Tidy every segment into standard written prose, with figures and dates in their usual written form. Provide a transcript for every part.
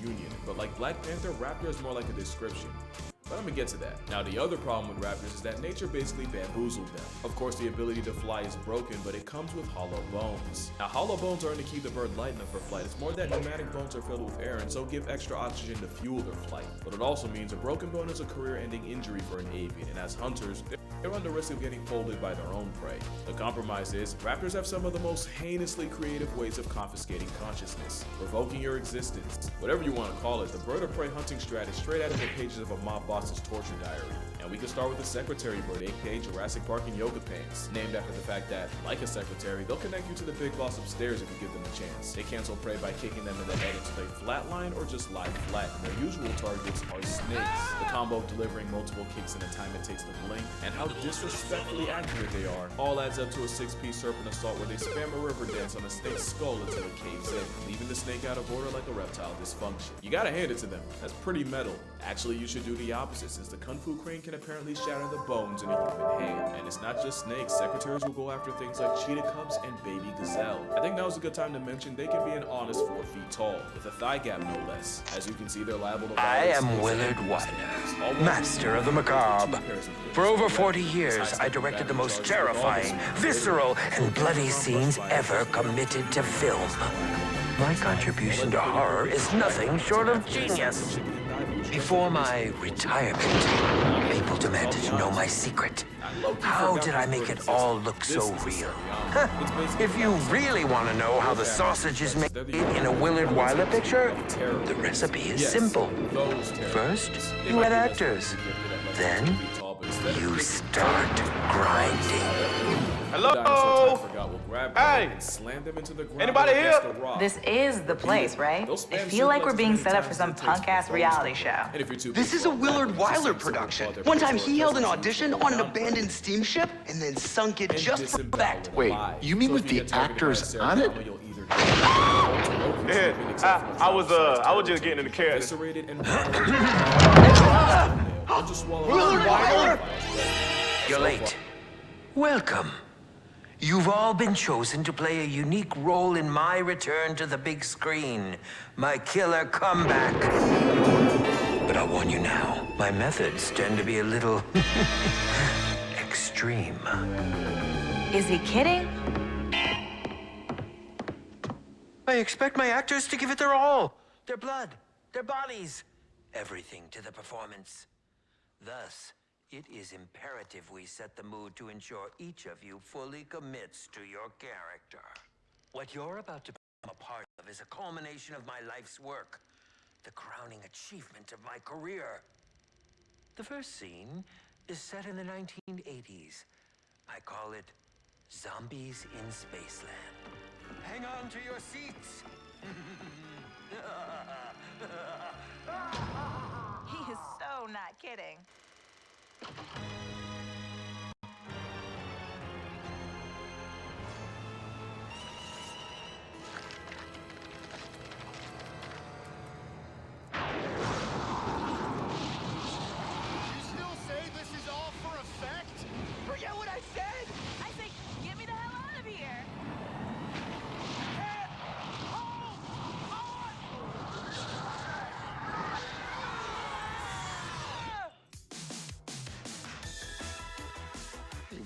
union, but like Black Panther, Raptor is more like a description. But I'm gonna get to that. Now, the other problem with raptors is that nature basically bamboozled them. Of course, the ability to fly is broken, but it comes with hollow bones. Now, hollow bones aren't to keep the bird light enough for flight. It's more that pneumatic bones are filled with air and so give extra oxygen to fuel their flight. But it also means a broken bone is a career-ending injury for an avian, and as hunters, they're on the risk of getting folded by their own prey. The compromise is, raptors have some of the most heinously creative ways of confiscating consciousness, revoking your existence. Whatever you want to call it, the bird of prey hunting strat is straight out of the pages of a mob boss's torture diary. And we can start with the secretary bird, aka Jurassic Park and Yoga Pants, named after the fact that, like a secretary, they'll connect you to the big boss upstairs if you give them a chance. They cancel prey by kicking them in the head until they flatline or just lie flat, and their usual targets are snakes, the combo of delivering multiple kicks in the time it takes to blink, and how disrespectfully accurate they are, all adds up to a 6-piece serpent assault where they spam a river dance on a snake's skull until it caves in, leaving the snake out of order like a reptile dysfunction. You gotta hand it to them, that's pretty metal. Actually, you should do the opposite, since the Kung Fu Crane can apparently shatter the bones in a human hand. And it's not just snakes, secretaries will go after things like cheetah cubs and baby gazelle. I think now's a good time to mention they can be an honest 4 feet tall, with a thigh gap no less. As you can see, they're liable to I am Willard Wyler, master of the macabre. For over 40 years, I directed the most terrifying, visceral, and bloody scenes ever committed to film. My contribution to horror is nothing short of genius. Before my retirement, people demanded to know my secret. How did I make it all look so real? If you really want to know how the sausage is made in a Willard Wyler picture, the recipe is simple. First, you add actors. Then, you start grinding. Hello? Hey! Anybody here? This is the place, right? I feel like we're being set up for some punk-ass reality show. This is a Willard Wyler production. One time he held an audition on an abandoned steamship and then sunk it just for effect. Wait, you mean with the actors on it? Yeah, I was just getting in the character. Willard Wyler? You're late. Welcome. You've all been chosen to play a unique role in my return to the big screen, my killer comeback. But I'll warn you now, my methods tend to be a little extreme. Is he kidding? I expect my actors to give it their all. Their blood, their bodies, everything to the performance. Thus, it is imperative we set the mood to ensure each of you fully commits to your character. What you're about to become a part of is a culmination of my life's work, the crowning achievement of my career. The first scene is set in the 1980s. I call it Zombies in Spaceland. Hang on to your seats. He is so not kidding.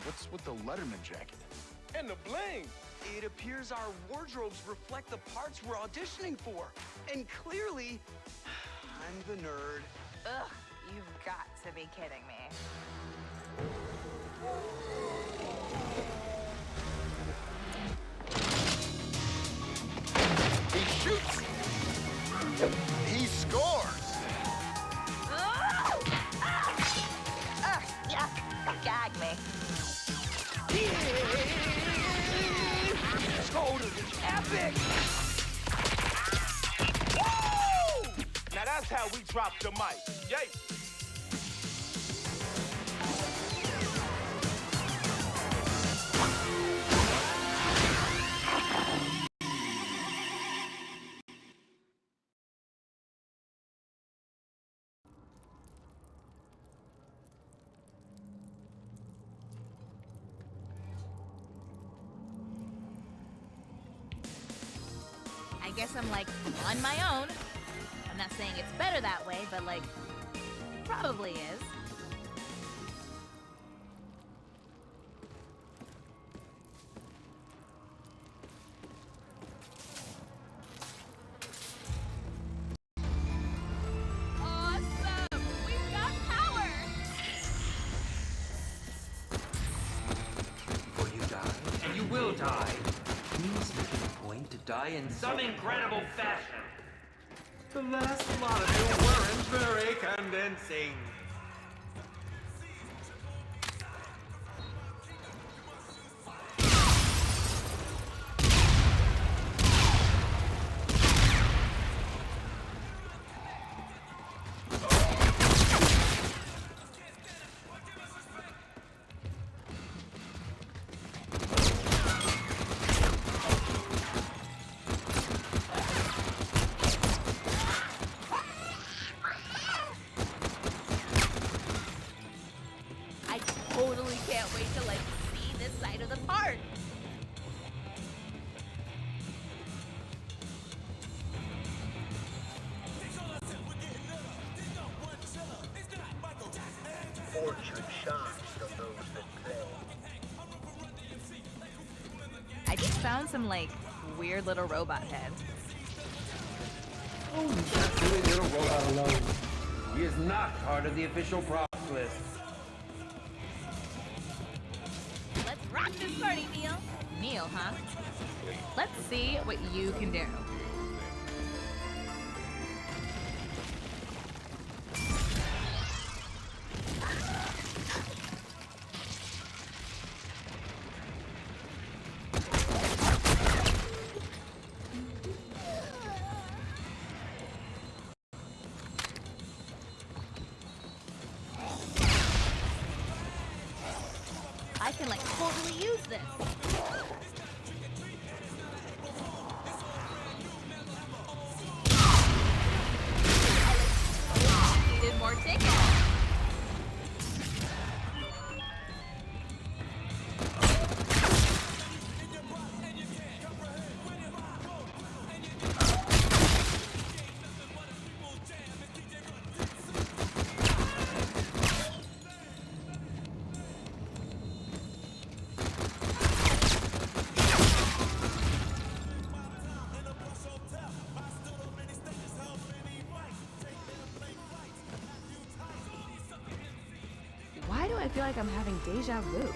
What's with the Letterman jacket? And the bling. It appears our wardrobes reflect the parts we're auditioning for. And clearly, I'm the nerd. Ugh, you've got to be kidding me. He shoots! He scores! Yuck, gag me. Epic! Woo! Now that's how we drop the mic. Yay! I guess I'm like on my own. I'm not saying it's better that way, but like, probably is. Awesome! We've got power! For you die, and you will die. Please make it a point to die in some incredible fashion. The last lot of you weren't very convincing. Totally can't wait to like see this side of the park. Fortune shines from those that pay. I just found some like weird little robot head. Oh, that silly little robot alone. He is not part of the official props list. Let's rock this party, Neil. Neil, huh? Let's see what you can do. I can like totally use this. Needed more tickets. Why do I feel like I'm having deja vu?